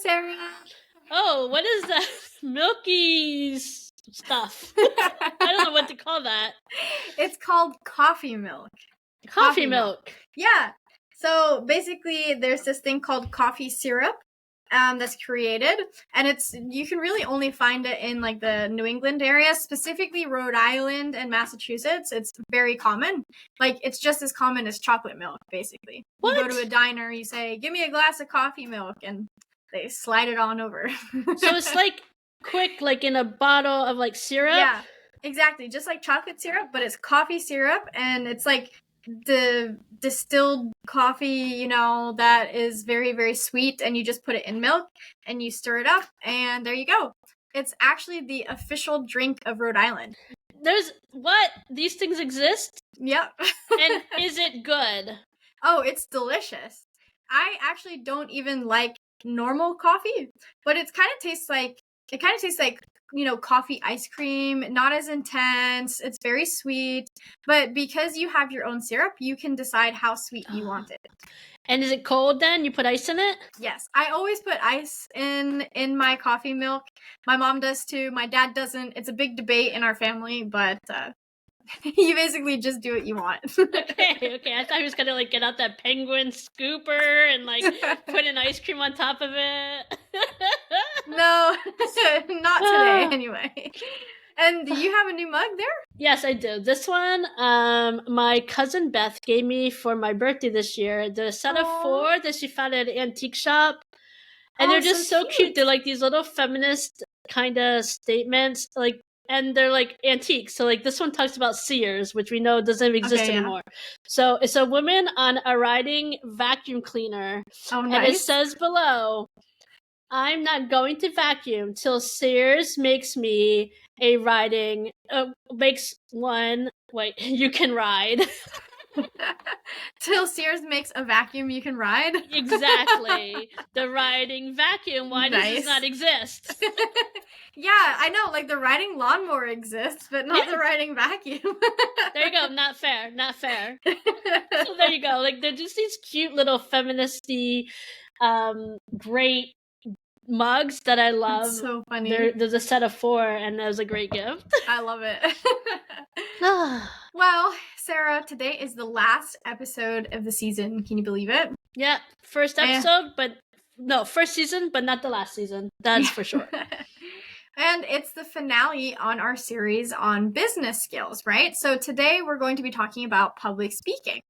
Sarah. Oh, what is that milky stuff? I don't know what to call that. It's called coffee milk. Coffee milk. Yeah. So basically, there's this thing called coffee syrup that's created, and you can really only find it in like the New England area, specifically Rhode Island and Massachusetts. It's very common. Like, it's just as common as chocolate milk, basically. What? You go to a diner, you say, "Give me a glass of coffee milk," and they slide it on over. So it's like quick, like in a bottle of like syrup? Yeah, exactly. Just like chocolate syrup, but it's coffee syrup, and it's like the distilled coffee, that is very, very sweet, and you just put it in milk and you stir it up, and there you go. It's actually the official drink of Rhode Island. What? These things exist? Yep. And is it good? Oh, it's delicious. I actually don't even like normal coffee, but it kind of tastes like coffee ice cream, not as intense. It's very sweet, but because you have your own syrup, you can decide how sweet you want it. And is it cold then? You put ice in it? Yes, I always put ice in my coffee milk. My mom does too. My dad doesn't. It's a big debate in our family, but you basically just do what you want. Okay. I thought he was gonna like get out that penguin scooper and like put an ice cream on top of it. No, not today anyway. And do you have a new mug there? Yes, I do. This one, my cousin Beth gave me for my birthday this year. The set of 4 that she found at an antique shop. And they're just so cute. They're like these little feminist kind of statements, like, and they're like antiques. So like this one talks about Sears, which we know doesn't exist anymore. So it's a woman on a riding vacuum cleaner. Oh, nice. And it says below, "I'm not going to vacuum till Sears makes me a riding, makes one, wait, you can ride." Till Sears makes a vacuum you can ride? Exactly. The riding vacuum. Why does this not exist? Yeah, I know. Like, the riding lawnmower exists, but not the riding vacuum. There you go. Not fair. So there you go. Like, they're just these cute little feministy, great mugs that I love. That's so funny. There's a set of 4, and that was a great gift. I love it. Well, Sarah, today is the last episode of the season. Can you believe it? Yeah, first episode, first season, but not the last season. That's for sure. And it's the finale on our series on business skills, right? So today we're going to be talking about public speaking.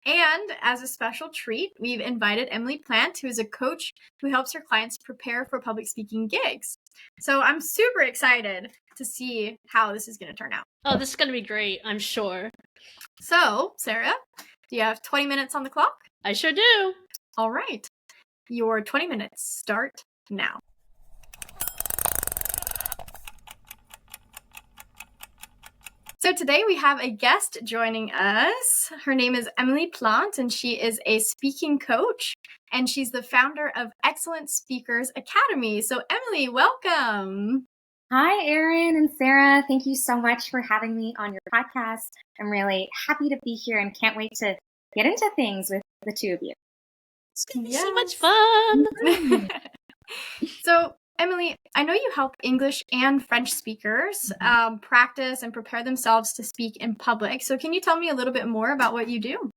And as a special treat, we've invited Emily Plante, who is a coach who helps her clients prepare for public speaking gigs. So I'm super excited to see how this is going to turn out. Oh, this is going to be great, I'm sure. So, Sarah, do you have 20 minutes on the clock? I sure do. All right. Your 20 minutes start now. So today we have a guest joining us. Her name is Emily Plante, and she is a speaking coach, and she's the founder of Excellent Speakers Academy. So Emily, welcome. Hi, Erin and Sarah. Thank you so much for having me on your podcast. I'm really happy to be here and can't wait to get into things with the two of you. It's going to be so much fun. So, Emily, I know you help English and French speakers practice and prepare themselves to speak in public. So can you tell me a little bit more about what you do?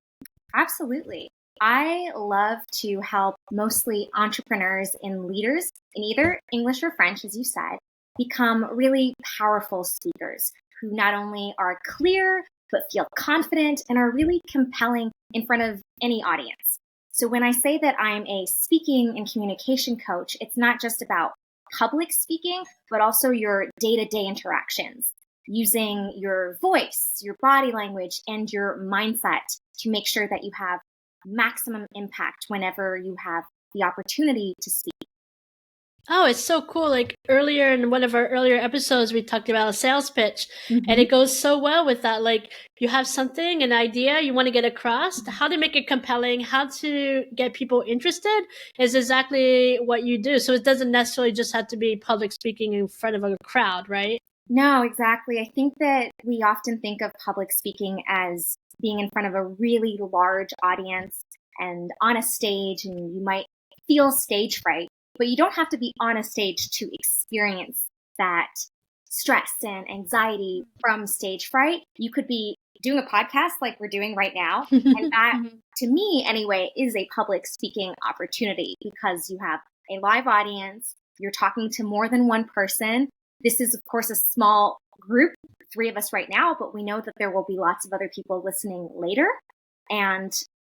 Absolutely. I love to help mostly entrepreneurs and leaders in either English or French, as you said, become really powerful speakers who not only are clear, but feel confident and are really compelling in front of any audience. So when I say that I'm a speaking and communication coach, it's not just about public speaking, but also your day-to-day interactions, using your voice, your body language, and your mindset to make sure that you have maximum impact whenever you have the opportunity to speak. Oh, it's so cool. Like earlier in one of our earlier episodes, we talked about a sales pitch, and it goes so well with that. Like you have something, an idea you want to get across, how to make it compelling, how to get people interested is exactly what you do. So it doesn't necessarily just have to be public speaking in front of a crowd, right? No, exactly. I think that we often think of public speaking as being in front of a really large audience and on a stage, and you might feel stage fright. but you don't have to be on a stage to experience that stress and anxiety from stage fright. You could be doing a podcast like we're doing right now. And that, to me anyway, is a public speaking opportunity because you have a live audience. You're talking to more than one person. This is, of course, a small group, 3 of us right now, but we know that there will be lots of other people listening later. And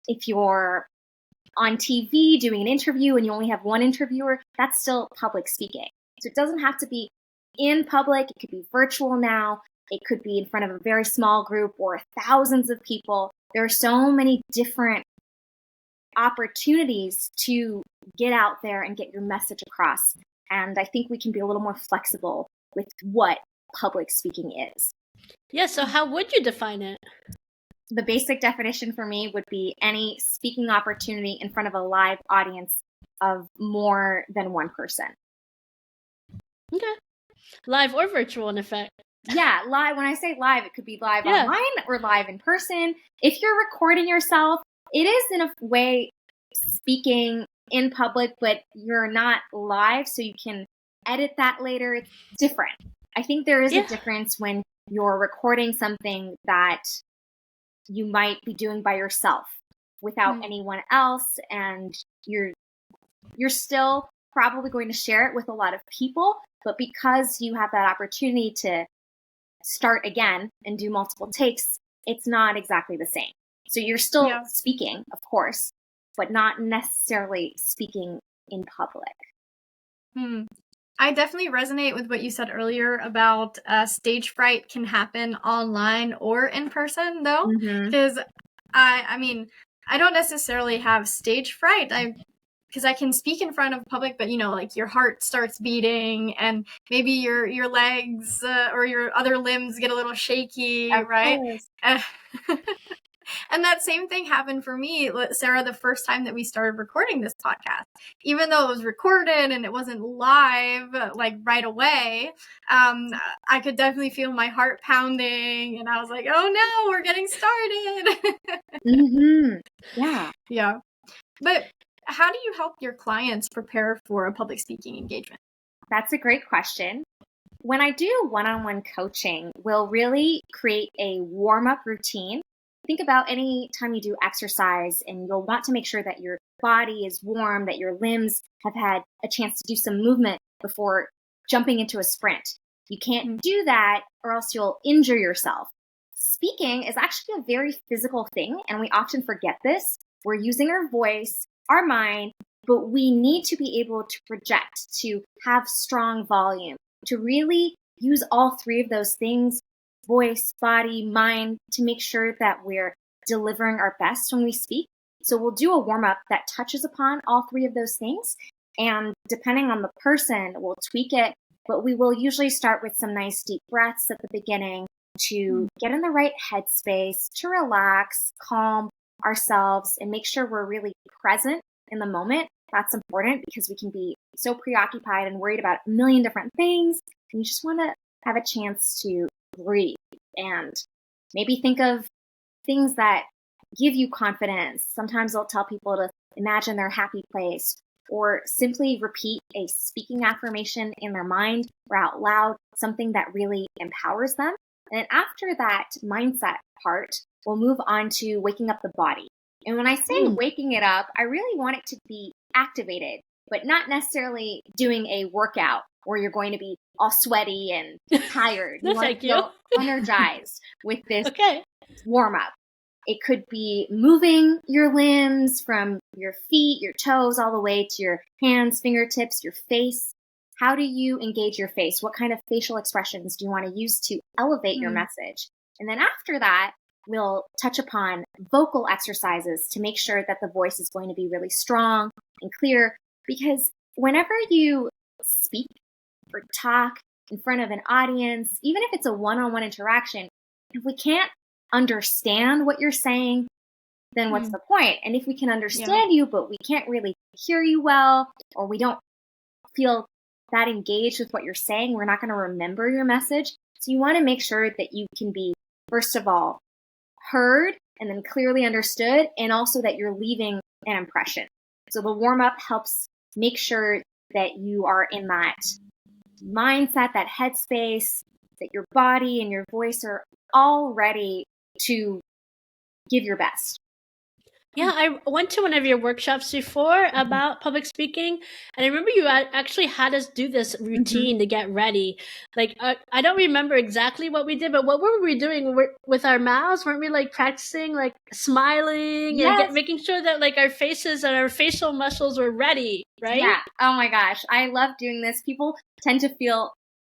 if you're on TV doing an interview and you only have one interviewer, that's still public speaking. So it doesn't have to be in public. It could be virtual now. It could be in front of a very small group or thousands of people. There are so many different opportunities to get out there and get your message across. And I think we can be a little more flexible with what public speaking is. Yeah, so how would you define it? The basic definition for me would be any speaking opportunity in front of a live audience of more than one person. Okay. Live or virtual, in effect. Yeah, live. When I say live, it could be live online or live in person. If you're recording yourself, it is in a way speaking in public, but you're not live, so you can edit that later. It's different. I think there is a difference when you're recording something that you might be doing by yourself without anyone else, and you're still probably going to share it with a lot of people, but because you have that opportunity to start again and do multiple takes, it's not exactly the same. So you're still speaking, of course, but not necessarily speaking in public. I definitely resonate with what you said earlier about stage fright can happen online or in person, though, because I mean, I don't necessarily have stage fright. Because I can speak in front of public, but like your heart starts beating and maybe your legs or your other limbs get a little shaky, right? And that same thing happened for me, Sarah, the first time that we started recording this podcast. Even though it was recorded and it wasn't live, like right away, I could definitely feel my heart pounding. And I was like, oh no, we're getting started. Yeah. But how do you help your clients prepare for a public speaking engagement? That's a great question. When I do one-on-one coaching, we'll really create a warm-up routine. Think about any time you do exercise and you'll want to make sure that your body is warm, that your limbs have had a chance to do some movement before jumping into a sprint. You can't do that or else you'll injure yourself. Speaking is actually a very physical thing, and we often forget this. We're using our voice, our mind, but we need to be able to project, to have strong volume, to really use all 3 of those things, voice, body, mind, to make sure that we're delivering our best when we speak. So we'll do a warm-up that touches upon all 3 of those things. And depending on the person, we'll tweak it, but we will usually start with some nice deep breaths at the beginning to get in the right headspace, to relax, calm ourselves, and make sure we're really present in the moment. That's important because we can be so preoccupied and worried about a million different things. And you just want to have a chance to breathe and maybe think of things that give you confidence. Sometimes I'll tell people to imagine their happy place or simply repeat a speaking affirmation in their mind or out loud, something that really empowers them. And then after that mindset part, we'll move on to waking up the body. And when I say waking it up, I really want it to be activated, but not necessarily doing a workout where you're going to be all sweaty and tired. No, you want to feel energized with this warm up. It could be moving your limbs from your feet, your toes, all the way to your hands, fingertips, your face. How do you engage your face? What kind of facial expressions do you want to use to elevate your message? And then after that, we'll touch upon vocal exercises to make sure that the voice is going to be really strong and clear. Because whenever you speak or talk in front of an audience, even if it's a one-on-one interaction, if we can't understand what you're saying, then what's the point? And if we can understand you, but we can't really hear you well, or we don't feel that engaged with what you're saying, we're not going to remember your message. So you want to make sure that you can be, first of all, heard and then clearly understood, and also that you're leaving an impression. So the warm-up helps make sure that you are in that mindset, that headspace, that your body and your voice are all ready to give your best. Yeah, I went to one of your workshops before about public speaking, and I remember you actually had us do this routine to get ready. Like, I don't remember exactly what we did, but what were we doing with our mouths? Weren't we like practicing, like smiling and making sure that like our faces and our facial muscles were ready, right? Yeah. Oh my gosh. I love doing this. People tend to feel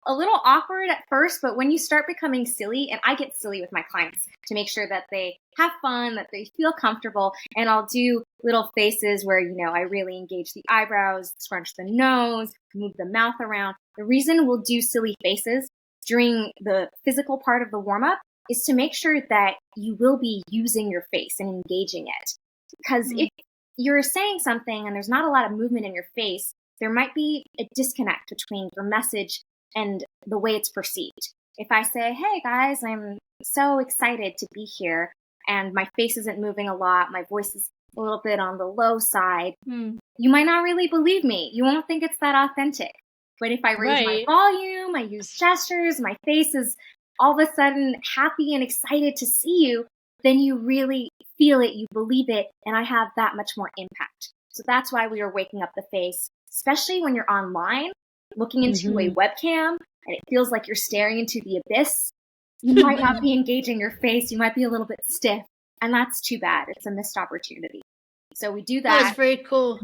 a little awkward at first, but when you start becoming silly, and I get silly with my clients to make sure that they have fun, that they feel comfortable, and I'll do little faces where, I really engage the eyebrows, scrunch the nose, move the mouth around. The reason we'll do silly faces during the physical part of the warm up is to make sure that you will be using your face and engaging it. Because if you're saying something and there's not a lot of movement in your face, there might be a disconnect between your message and the way it's perceived. If I say, hey guys, I'm so excited to be here, and my face isn't moving a lot, my voice is a little bit on the low side, you might not really believe me. You won't think it's that authentic. But if I raise my volume, I use gestures, my face is all of a sudden happy and excited to see you, then you really feel it, you believe it, and I have that much more impact. So that's why we are waking up the face, especially when you're online, looking into a webcam, and it feels like you're staring into the abyss. You might not be engaging your face. You might be a little bit stiff, and that's too bad. It's a missed opportunity. So we do that. That's very cool.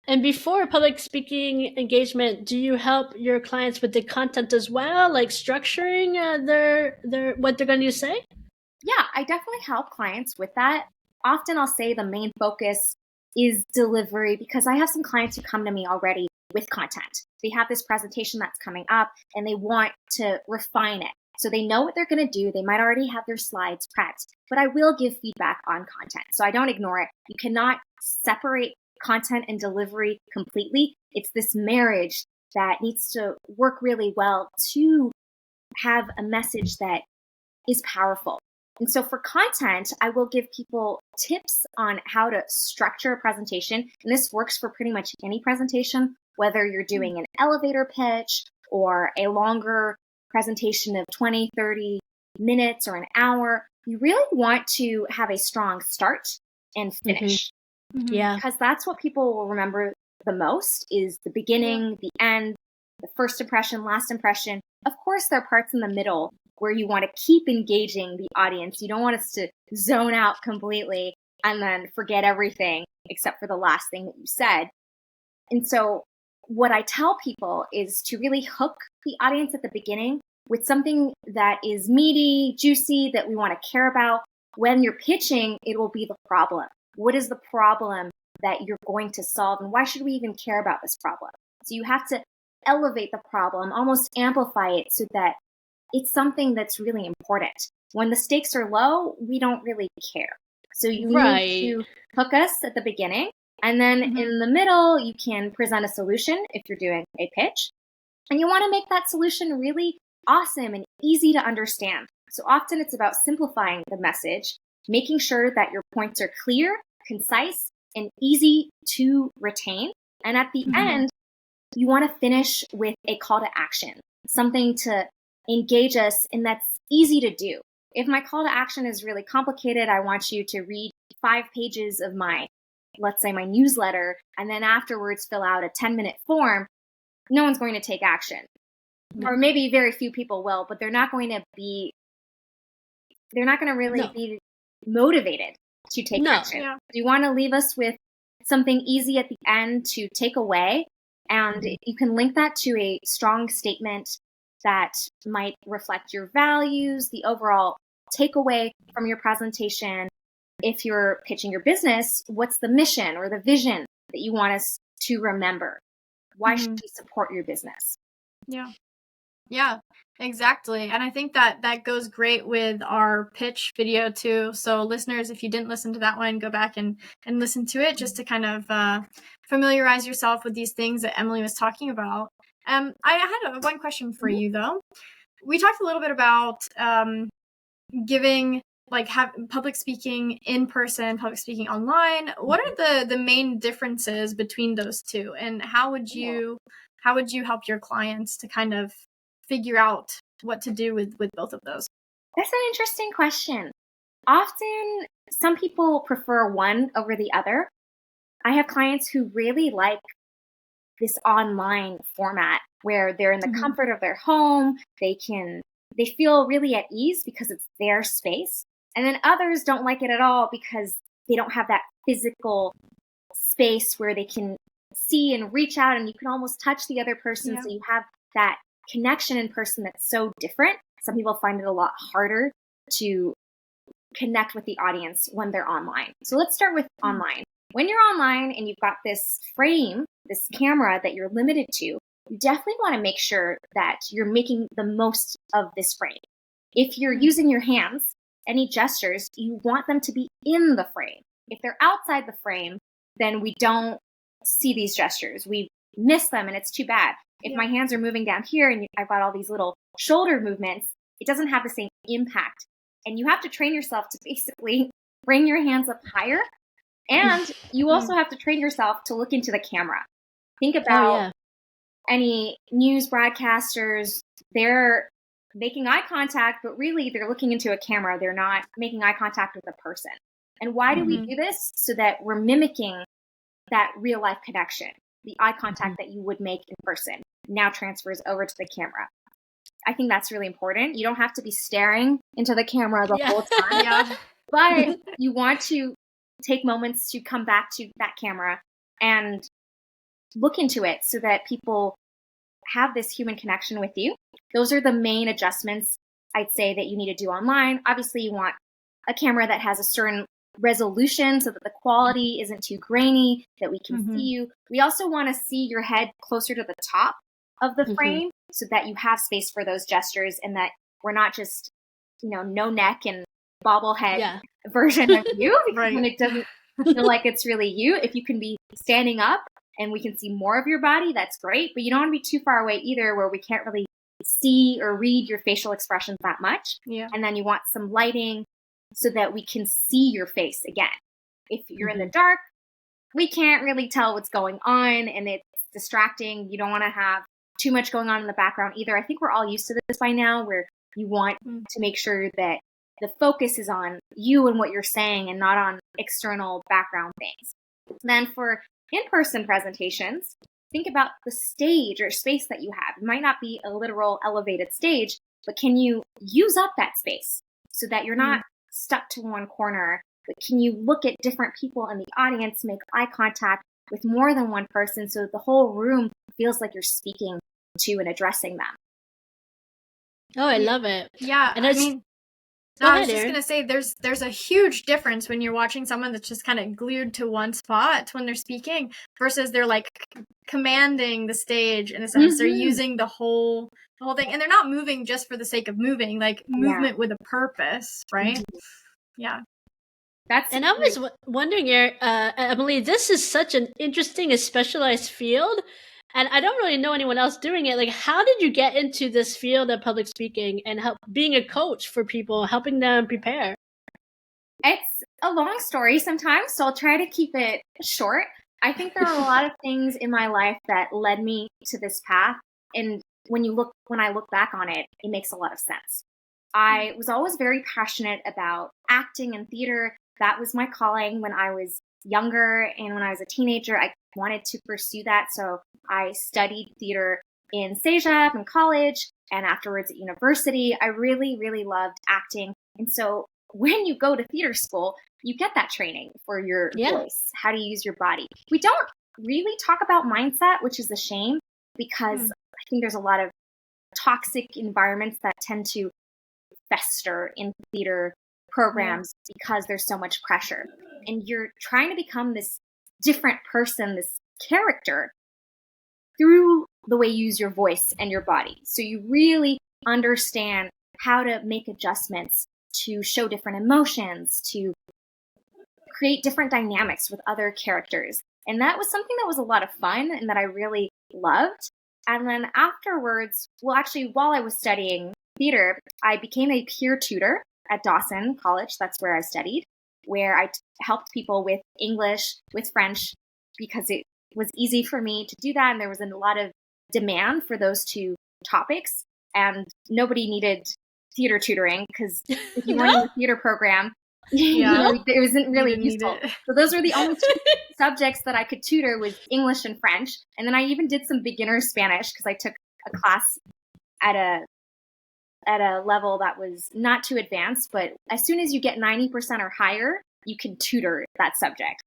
And before public speaking engagement, do you help your clients with the content as well, like structuring their what they're going to say? Yeah, I definitely help clients with that. Often I'll say the main focus is delivery, because I have some clients who come to me already with content. They have this presentation that's coming up and they want to refine it. So they know what they're going to do. They might already have their slides prepped, but I will give feedback on content. So I don't ignore it. You cannot separate content and delivery completely. It's this marriage that needs to work really well to have a message that is powerful. And so for content, I will give people tips on how to structure a presentation. And this works for pretty much any presentation, whether you're doing an elevator pitch or a longer presentation of 20, 30 minutes or an hour. You really want to have a strong start and finish. Yeah. Because that's what people will remember the most, is the beginning, the end, the first impression, last impression. Of course, there are parts in the middle where you want to keep engaging the audience. You don't want us to zone out completely and then forget everything except for the last thing that you said. And so what I tell people is to really hook the audience at the beginning with something that is meaty, juicy, that we want to care about. When you're pitching, it will be the problem. What is the problem that you're going to solve? And why should we even care about this problem? So you have to elevate the problem, almost amplify it so that it's something that's really important. When the stakes are low, we don't really care. So you need to hook us at the beginning. And then in the middle, you can present a solution if you're doing a pitch. And you want to make that solution really awesome and easy to understand. So often it's about simplifying the message, making sure that your points are clear, concise, and easy to retain. And at the end, you want to finish with a call to action, something to engage us, and that's easy to do. If my call to action is really complicated, I want you to read 5 pages of my, let's say, my newsletter, and then afterwards fill out a 10-minute form, no one's going to take action. Or maybe very few people will, but they're not going to really be motivated to take action. Yeah. You want to leave us with something easy at the end to take away, and you can link that to a strong statement that might reflect your values, the overall takeaway from your presentation. If you're pitching your business, what's the mission or the vision that you want us to remember? Why should we support your business? Yeah, exactly. And I think that goes great with our pitch video too. So listeners, if you didn't listen to that one, go back and listen to it just to kind of familiarize yourself with these things that Emily was talking about. I had one question for you though. We talked a little bit about giving like have public speaking in person, public speaking online? What are the main differences between those two, and how would you help your clients to kind of figure out what to do with both of those? That's an interesting question. Often, some people prefer one over the other. I have clients who really like this online format where they're in the comfort of their home. They feel really at ease because it's their space. And then others don't like it at all because they don't have that physical space where they can see and reach out and you can almost touch the other person. Yeah. So you have that connection in person that's so different. Some people find it a lot harder to connect with the audience when they're online. So let's start with online. When you're online and you've got this frame, this camera that you're limited to, you definitely want to make sure that you're making the most of this frame. If you're using your hands, any gestures, you want them to be in the frame. If they're outside the frame, then we don't see these gestures. We miss them and it's too bad. If my hands are moving down here and I've got all these little shoulder movements, it doesn't have the same impact. And you have to train yourself to basically bring your hands up higher. And you also have to train yourself to look into the camera. Think about any news broadcasters. They're making eye contact, but really they're looking into a camera. They're not making eye contact with a person. And why do we do this? So that we're mimicking that real life connection. The eye contact that you would make in person now transfers over to the camera. I think that's really important. You don't have to be staring into the camera the whole time, but you want to take moments to come back to that camera and look into it so that people have this human connection with you. Those are the main adjustments I'd say that you need to do online. Obviously, you want a camera that has a certain resolution so that the quality isn't too grainy, that we can see you. We also want to see your head closer to the top of the frame so that you have space for those gestures and that we're not just, no neck and bobblehead version of you because then it doesn't feel like it's really you. If you can be standing up and we can see more of your body, that's great. But you don't want to be too far away either where we can't really see or read your facial expressions that much. Yeah. And then you want some lighting so that we can see your face again. If you're in the dark, we can't really tell what's going on and it's distracting. You don't want to have too much going on in the background either. I think we're all used to this by now where you want to make sure that the focus is on you and what you're saying and not on external background things. Then for in-person presentations, think about the stage or space that you have. It might not be a literal elevated stage, but can you use up that space so that you're not stuck to one corner, but can you look at different people in the audience, make eye contact with more than one person so that the whole room feels like you're speaking to and addressing them. Oh, I love it. Yeah, and I mean, I was just going to say there's a huge difference when you're watching someone that's just kind of glued to one spot when they're speaking versus they're like commanding the stage in a sense. They're using the whole thing, and they're not moving just for the sake of moving, like movement with a purpose, right? Yeah. And I was wondering, Emily, this is such an interesting and specialized field, and I don't really know anyone else doing it. Like, how did you get into this field of public speaking and being a coach for people, helping them prepare? It's a long story sometimes, so I'll try to keep it short. I think there are a lot of things in my life that led me to this path, and when I look back on it, it makes a lot of sense. I was always very passionate about acting and theater. That was my calling when I was younger, and when I was a teenager, I wanted to pursue that. So I studied theater in CEGEP in college, and afterwards at university. I really, really loved acting. And so when you go to theater school, you get that training for your voice, how to use your body. We don't really talk about mindset, which is a shame because I think there's a lot of toxic environments that tend to fester in theater programs because there's so much pressure. And you're trying to become this different person, this character through the way you use your voice and your body. So you really understand how to make adjustments to show different emotions, to create different dynamics with other characters. And that was something that was a lot of fun and that I really loved. And then afterwards, while I was studying theater, I became a peer tutor at Dawson College. That's where I studied, where I helped people with English, with French, because it was easy for me to do that. And there was a lot of demand for those two topics. And nobody needed theater tutoring, because if you weren't in the theater program, it wasn't really useful. So those were the only two subjects that I could tutor, was English and French. And then I even did some beginner Spanish, because I took a class at a level that was not too advanced, but as soon as you get 90% or higher, you can tutor that subject.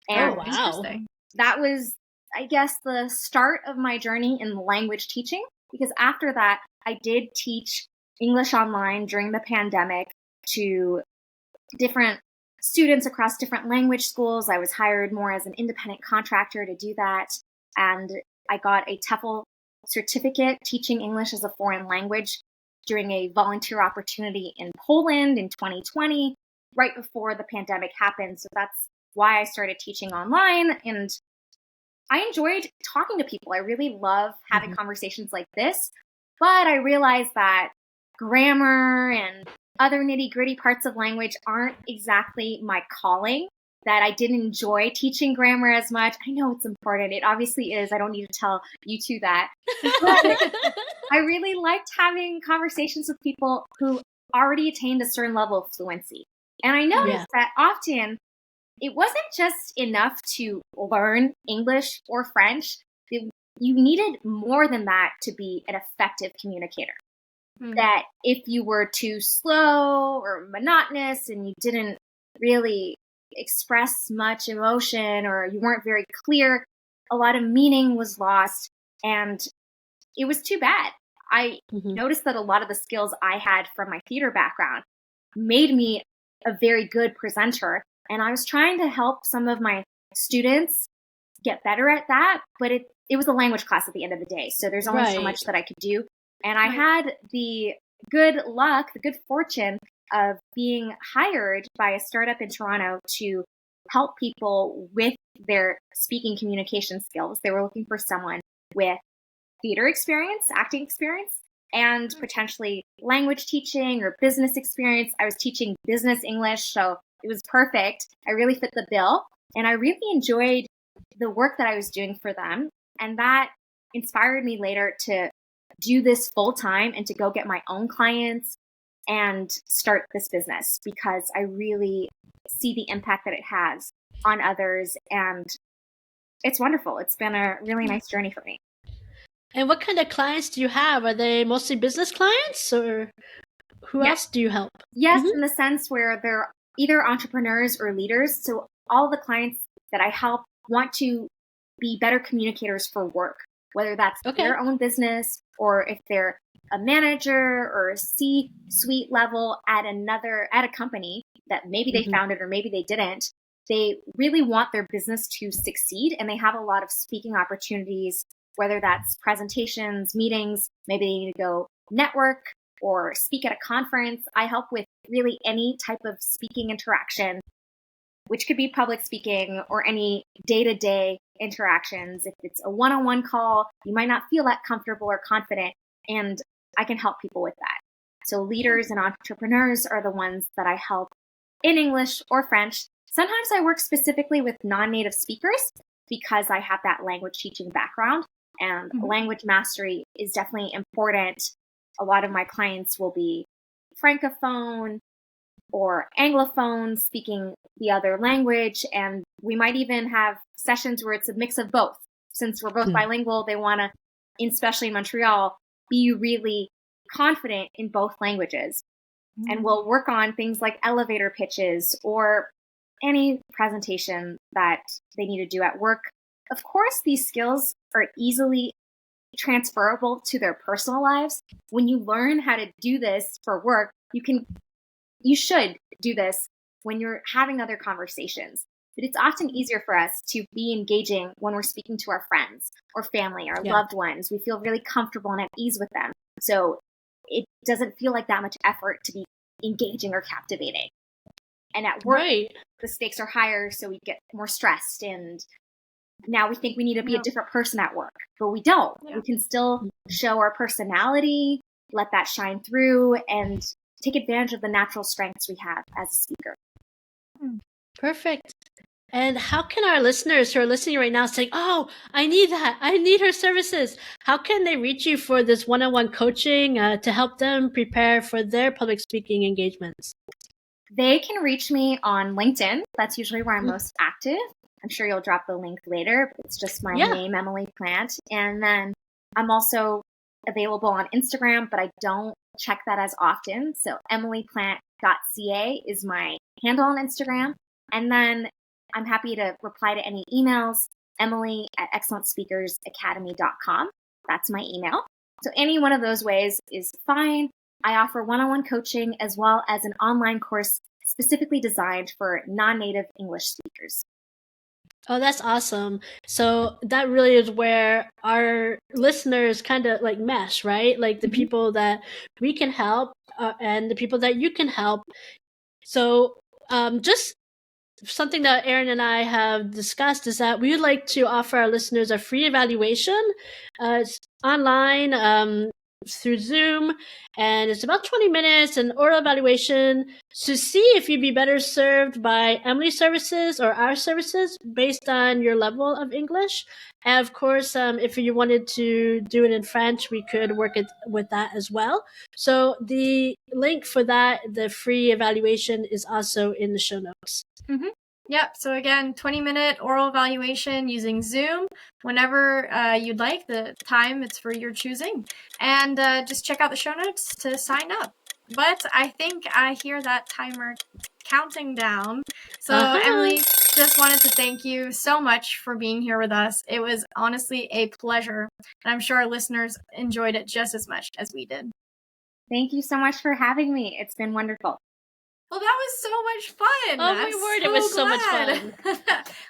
And interesting. That was, I guess, the start of my journey in language teaching, because after that, I did teach English online during the pandemic to different students across different language schools. I was hired more as an independent contractor to do that. And I got a TEFL certificate teaching English as a foreign language during a volunteer opportunity in Poland in 2020, right before the pandemic happened. So that's why I started teaching online. And I enjoyed talking to people. I really love having conversations like this. But I realized that grammar and other nitty-gritty parts of language aren't exactly my calling, that I didn't enjoy teaching grammar as much. I know it's important. It obviously is. I don't need to tell you two that. But I really liked having conversations with people who already attained a certain level of fluency. And I noticed that often it wasn't just enough to learn English or French. You needed more than that to be an effective communicator. That if you were too slow or monotonous and you didn't really express much emotion, or you weren't very clear, a lot of meaning was lost, and it was too bad. I noticed that a lot of the skills I had from my theater background made me a very good presenter, and I was trying to help some of my students get better at that, but it was a language class at the end of the day, so there's only so much that I could do. And I had the good luck, the good fortune of being hired by a startup in Toronto to help people with their speaking communication skills. They were looking for someone with theater experience, acting experience, and potentially language teaching or business experience. I was teaching business English, so it was perfect. I really fit the bill, and I really enjoyed the work that I was doing for them. And that inspired me later to do this full time and to go get my own clients and start this business, because I really see the impact that it has on others. And it's wonderful. It's been a really nice journey for me. And what kind of clients do you have? Are they mostly business clients, or who else do you help? Yes, in the sense where they're either entrepreneurs or leaders. So all the clients that I help want to be better communicators for work, whether that's their own business, or if they're a manager or a C-suite level at a company that maybe they founded or maybe they didn't. They really want their business to succeed, and they have a lot of speaking opportunities, whether that's presentations, meetings, maybe they need to go network or speak at a conference. I help with really any type of speaking interaction, which could be public speaking or any day-to-day interactions. If it's a one-on-one call, you might not feel that comfortable or confident, and I can help people with that. So leaders and entrepreneurs are the ones that I help in English or French. Sometimes I work specifically with non-native speakers because I have that language teaching background, and language mastery is definitely important. A lot of my clients will be francophone or anglophone, speaking the other language, and we might even have sessions where it's a mix of both. Since we're both bilingual, they want to, especially in Montreal, be really confident in both languages. And we'll work on things like elevator pitches or any presentation that they need to do at work. Of course, these skills are easily transferable to their personal lives. When you learn how to do this for work, you should do this when you're having other conversations. But it's often easier for us to be engaging when we're speaking to our friends or family or loved ones. We feel really comfortable and at ease with them. So it doesn't feel like that much effort to be engaging or captivating. And at work, the stakes are higher, so we get more stressed. And now we think we need to be a different person at work, but we don't. We can still show our personality, let that shine through, and take advantage of the natural strengths we have as a speaker. Perfect. And how can our listeners who are listening right now say, oh, I need that. I need her services. How can they reach you for this one-on-one coaching to help them prepare for their public speaking engagements? They can reach me on LinkedIn. That's usually where I'm most active. I'm sure you'll drop the link later. But it's just my name, Emily Plante. And then I'm also available on Instagram, but I don't check that as often. So emilyplante.ca is my handle on Instagram. And then I'm happy to reply to any emails, emily@excellentspeakersacademy.com. That's my email. So any one of those ways is fine. I offer one-on-one coaching as well as an online course specifically designed for non-native English speakers. Oh, that's awesome. So that really is where our listeners kind of like mesh, right? Like the people that we can help and the people that you can help. So just something that Erin and I have discussed is that we would like to offer our listeners a free evaluation. It's online through Zoom, and it's about 20 minutes, an oral evaluation to see if you'd be better served by Emily's services or our services based on your level of English. And of course, if you wanted to do it in French, we could work it with that as well. So the link for that, the free evaluation, is also in the show notes. Mm-hmm. Yep. So again, 20-minute oral evaluation using Zoom whenever you'd like. The time it's for your choosing. And just check out the show notes to sign up. But I think I hear that timer counting down. So Emily, just wanted to thank you so much for being here with us. It was honestly a pleasure. And I'm sure our listeners enjoyed it just as much as we did. Thank you so much for having me. It's been wonderful. Well, that was so much fun. Oh, my word, it was so much fun.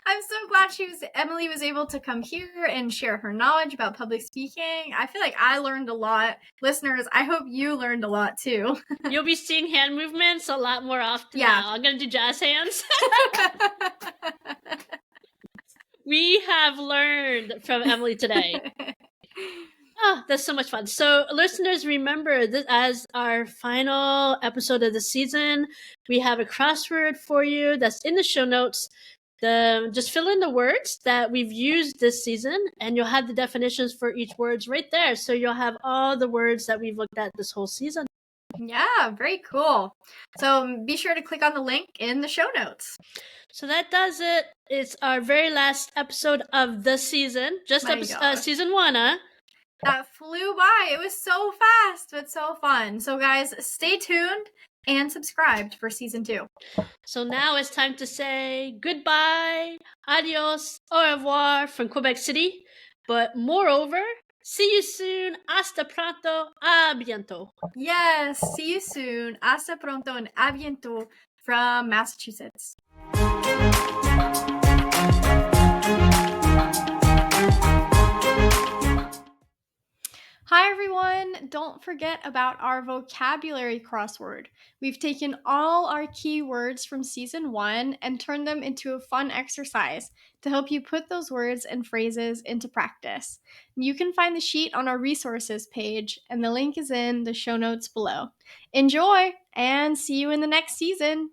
I'm so glad Emily was able to come here and share her knowledge about public speaking. I feel like I learned a lot. Listeners, I hope you learned a lot too. You'll be seeing hand movements a lot more often now. I'm going to do jazz hands. We have learned from Emily today. Oh, that's so much fun. So listeners, remember that as our final episode of the season, we have a crossword for you that's in the show notes. Just fill in the words that we've used this season, and you'll have the definitions for each words right there. So you'll have all the words that we've looked at this whole season. Yeah, very cool. So be sure to click on the link in the show notes. So that does it. It's our very last episode of the season. Just season 1, huh? That flew by. It was so fast, but so fun. So guys, stay tuned and subscribed for season 2. So now it's time to say goodbye, adios, au revoir from Quebec City. But moreover, see you soon. Hasta pronto. A bientôt. Yes, see you soon. Hasta pronto and a bientôt from Massachusetts. Hi everyone! Don't forget about our vocabulary crossword. We've taken all our key words from season 1 and turned them into a fun exercise to help you put those words and phrases into practice. You can find the sheet on our resources page, and the link is in the show notes below. Enjoy, and see you in the next season!